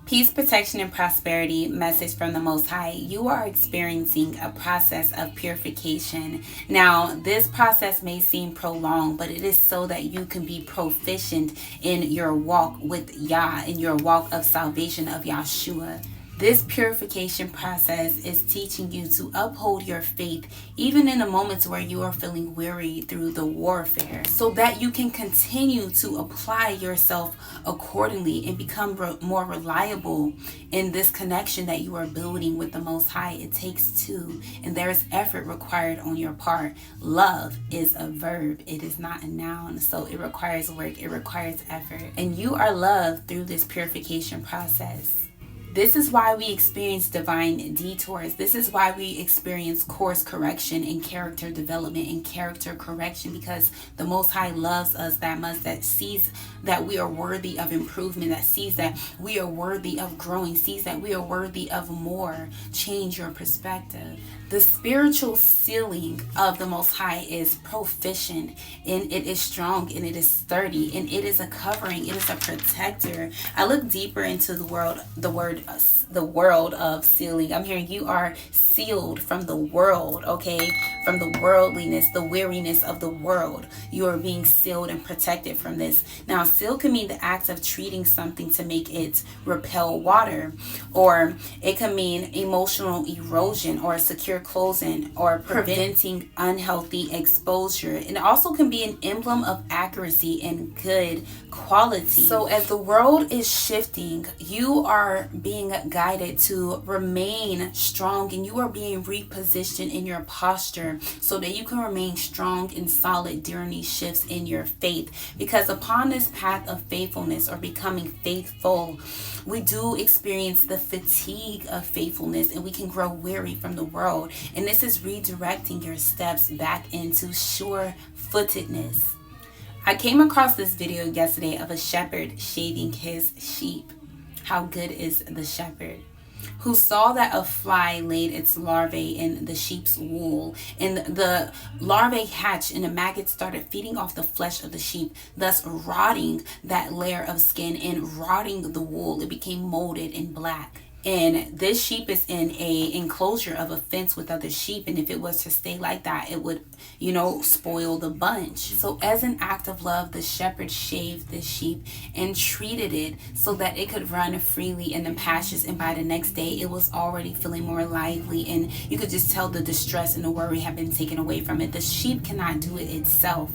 Peace, protection, and prosperity message from the Most High. You are experiencing a process of purification. Now, this process may seem prolonged, but it is so that you can be proficient in your walk with Yah, in your walk of salvation of Yahshua. This purification process is teaching you to uphold your faith even in the moments where you are feeling weary through the warfare, so that you can continue to apply yourself accordingly and become more reliable in this connection that you are building with the Most High. It takes two, and there is effort required on your part. Love is a verb, it is not a noun, so it requires work, it requires effort, and you are loved through this purification process. This is why we experience divine detours. This is why we experience course correction and character development and character correction, because the Most High loves us that much, that sees that we are worthy of improvement, that sees that we are worthy of growing, sees that we are worthy of more. Change your perspective. The spiritual sealing of the Most High is proficient, and it is strong, and it is sturdy, and it is a covering, it is a protector. I look deeper into the world of sealing. I'm hearing you are sealed from the world, okay? From the worldliness, the weariness of the world. You are being sealed and protected from this. Now, seal can mean the act of treating something to make it repel water, or it can mean emotional erosion or secure closing or preventing unhealthy exposure. And it also can be an emblem of accuracy and good quality. So as the world is shifting, you are being guided to remain strong, and you are being repositioned in your posture so that you can remain strong and solid during these shifts in your faith. Because upon this path of faithfulness or becoming faithful, we do experience the fatigue of faithfulness, and we can grow weary from the world. And this is redirecting your steps back into sure-footedness. I came across this video yesterday of a shepherd shaving his sheep. How good is the shepherd? Who saw that a fly laid its larvae in the sheep's wool, and the larvae hatched, and the maggots started feeding off the flesh of the sheep, thus rotting that layer of skin and rotting the wool. It became molded and black. And this sheep is in a enclosure of a fence with other sheep, and if it was to stay like that, it would, spoil the bunch. So as an act of love, the shepherd shaved the sheep and treated it so that it could run freely in the pastures, and by the next day it was already feeling more lively, and you could just tell the distress and the worry had been taken away from it. The sheep cannot do it itself.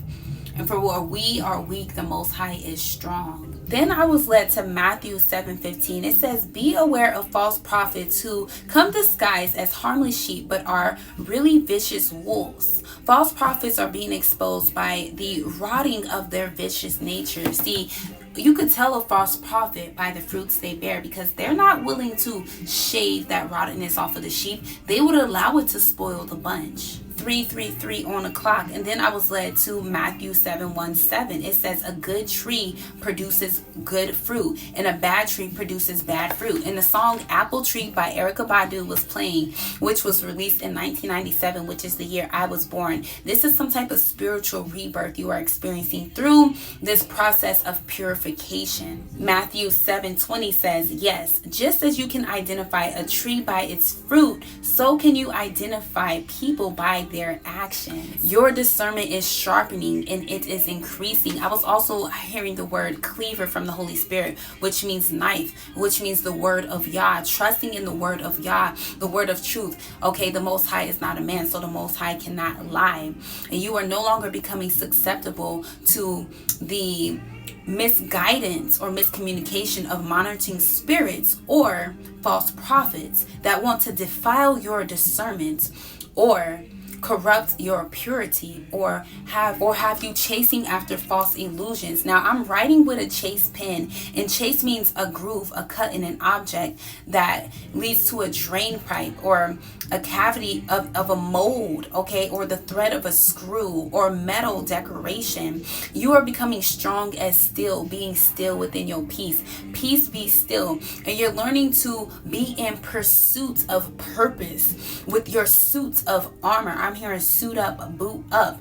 And for where we are weak, the Most High is strong. Then I was led to Matthew 7:15. It says, "Be aware of false prophets who come disguised as harmless sheep but are really vicious wolves." False prophets are being exposed by the rotting of their vicious nature. See, you could tell a false prophet by the fruits they bear, because they're not willing to shave that rottenness off of the sheep. They would allow it to spoil the bunch. 333 on the clock. And then I was led to Matthew 7:17. It says, "A good tree produces good fruit, and a bad tree produces bad fruit." And the song "Apple Tree" by Erykah Badu was playing, which was released in 1997, which is the year I was born. This is some type of spiritual rebirth you are experiencing through this process of purification. Matthew 7:20 says, "Yes, just as you can identify a tree by its fruit, so can you identify people by their actions." Your discernment is sharpening, and it is increasing. I was also hearing the word cleaver from the Holy Spirit, which means knife, which means the word of Yah, trusting in the word of Yah, the word of truth. Okay, the Most High is not a man, so the Most High cannot lie. And you are no longer becoming susceptible to the misguidance or miscommunication of monitoring spirits or false prophets that want to defile your discernment or corrupt your purity, or have you chasing after false illusions. Now, I'm writing with a chase pen, and chase means a groove, a cut in an object that leads to a drain pipe or a cavity of a mold, okay, or the thread of a screw or metal decoration. You are becoming strong as steel, being still within your peace. Peace, be still. And you're learning to be in pursuit of purpose with your suits of armor. I'm hearing suit up, boot up.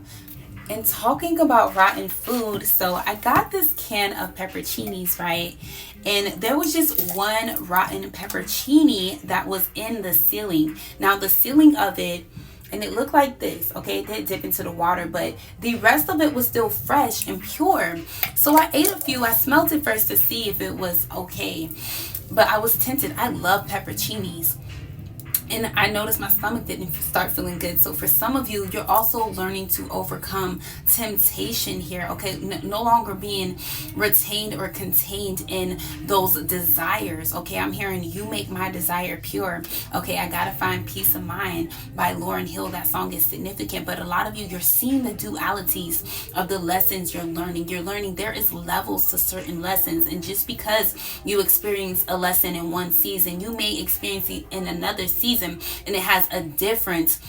And talking about rotten food, so I got this can of pepperoncinis, right? And there was just one rotten pepperoni that was in the ceiling. Now, the ceiling of it, and it looked like this, okay? It did dip into the water, but the rest of it was still fresh and pure. So I ate a few. I smelled it first to see if it was okay. But I was tempted. I love pepperoncinis. And I noticed my stomach didn't start feeling good. So for some of you, you're also learning to overcome temptation here, okay? No longer being retained or contained in those desires, okay? I'm hearing you make my desire pure, okay? I gotta find peace of mind by Lauryn Hill. That song is significant, but a lot of you, you're seeing the dualities of the lessons you're learning. You're learning there is levels to certain lessons, and just because you experience a lesson in one season, you may experience it in another season, and it has a different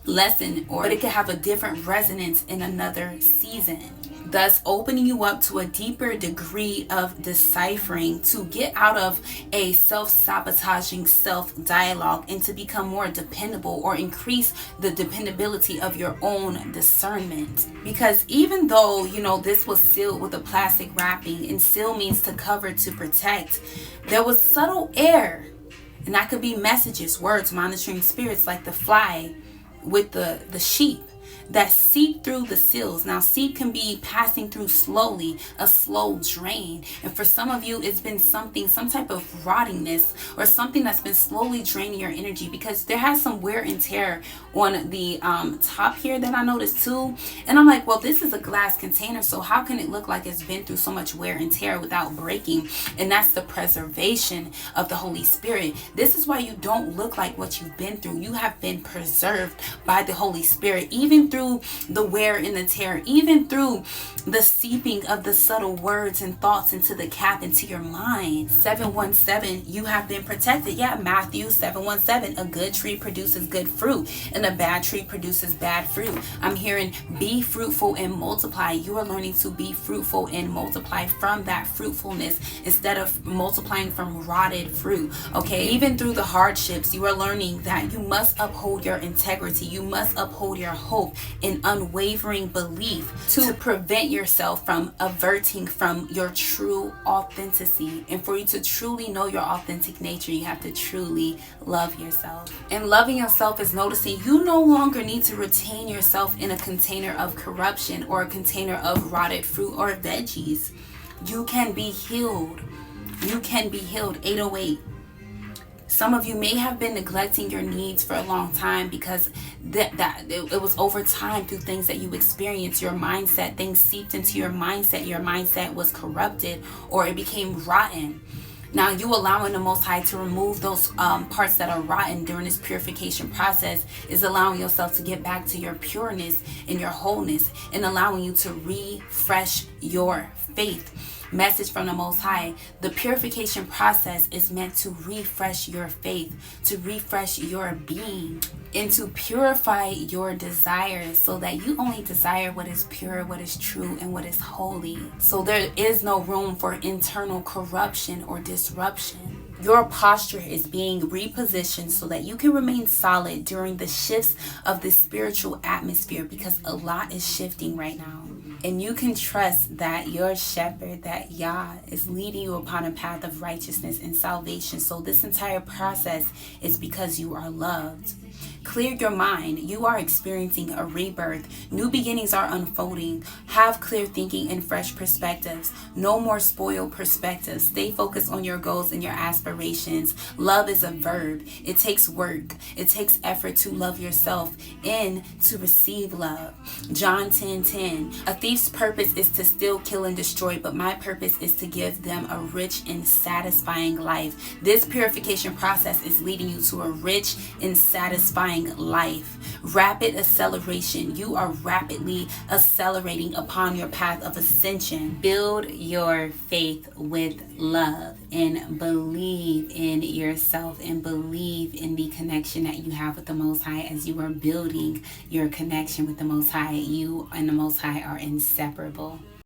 lesson, but it could have a different resonance in another season, thus opening you up to a deeper degree of deciphering to get out of a self-sabotaging self-dialogue and to become more dependable or increase the dependability of your own discernment. Because even though, you know, this was sealed with a plastic wrapping, and seal means to cover, to protect, there was subtle air. And that could be messages, words, monitoring spirits like the fly with the sheep that seep through the seals. Now, seep can be passing through slowly, a slow drain. And for some of you, it's been some type of rottingness or something that's been slowly draining your energy, because there has some wear and tear on the top here that I noticed too. And I'm like, well, this is a glass container, so how can it look like it's been through so much wear and tear without breaking? And that's the preservation of the Holy Spirit. This is why you don't look like what you've been through. You have been preserved by the Holy Spirit, even through the wear and the tear, even through the seeping of the subtle words and thoughts into the cap, into your mind. 717, you have been protected. Yeah, Matthew 717, a good tree produces good fruit and a bad tree produces bad fruit. I'm hearing be fruitful and multiply. You are learning to be fruitful and multiply from that fruitfulness instead of multiplying from rotted fruit, okay? Even through the hardships, you are learning that you must uphold your integrity. You must uphold your hope and unwavering belief to prevent yourself from averting from your true authenticity. And for you to truly know your authentic nature, you have to truly love yourself. And loving yourself is noticing you no longer need to retain yourself in a container of corruption or a container of rotted fruit or veggies. You can be healed. You can be healed. 808. Some of you may have been neglecting your needs for a long time because it was over time through things that you experienced, your mindset, things seeped into your mindset was corrupted or it became rotten. Now, you allowing the Most High to remove those parts that are rotten during this purification process is allowing yourself to get back to your pureness and your wholeness, and allowing you to refresh your faith. Message from the Most High. The purification process is meant to refresh your faith, to refresh your being, and to purify your desires so that you only desire what is pure, what is true, and what is holy. So there is no room for internal corruption or disruption. Your posture is being repositioned so that you can remain solid during the shifts of the spiritual atmosphere, because a lot is shifting right now. And you can trust that your shepherd, that Yah, is leading you upon a path of righteousness and salvation. So this entire process is because you are loved. Clear your mind. You are experiencing a rebirth. New beginnings are unfolding. Have clear thinking and fresh perspectives. No more spoiled perspectives. Stay focused on your goals and your aspirations. Love is a verb. It takes work. It takes effort to love yourself and to receive love. John 10:10. A thief's purpose is to steal, kill, and destroy, but my purpose is to give them a rich and satisfying life. This purification process is leading you to a rich and satisfying life. Rapid acceleration. You are rapidly accelerating upon your path of ascension. Build your faith with love and believe in yourself and believe in the connection that you have with the Most High. As you are building your connection with the Most High, you and the Most High are inseparable.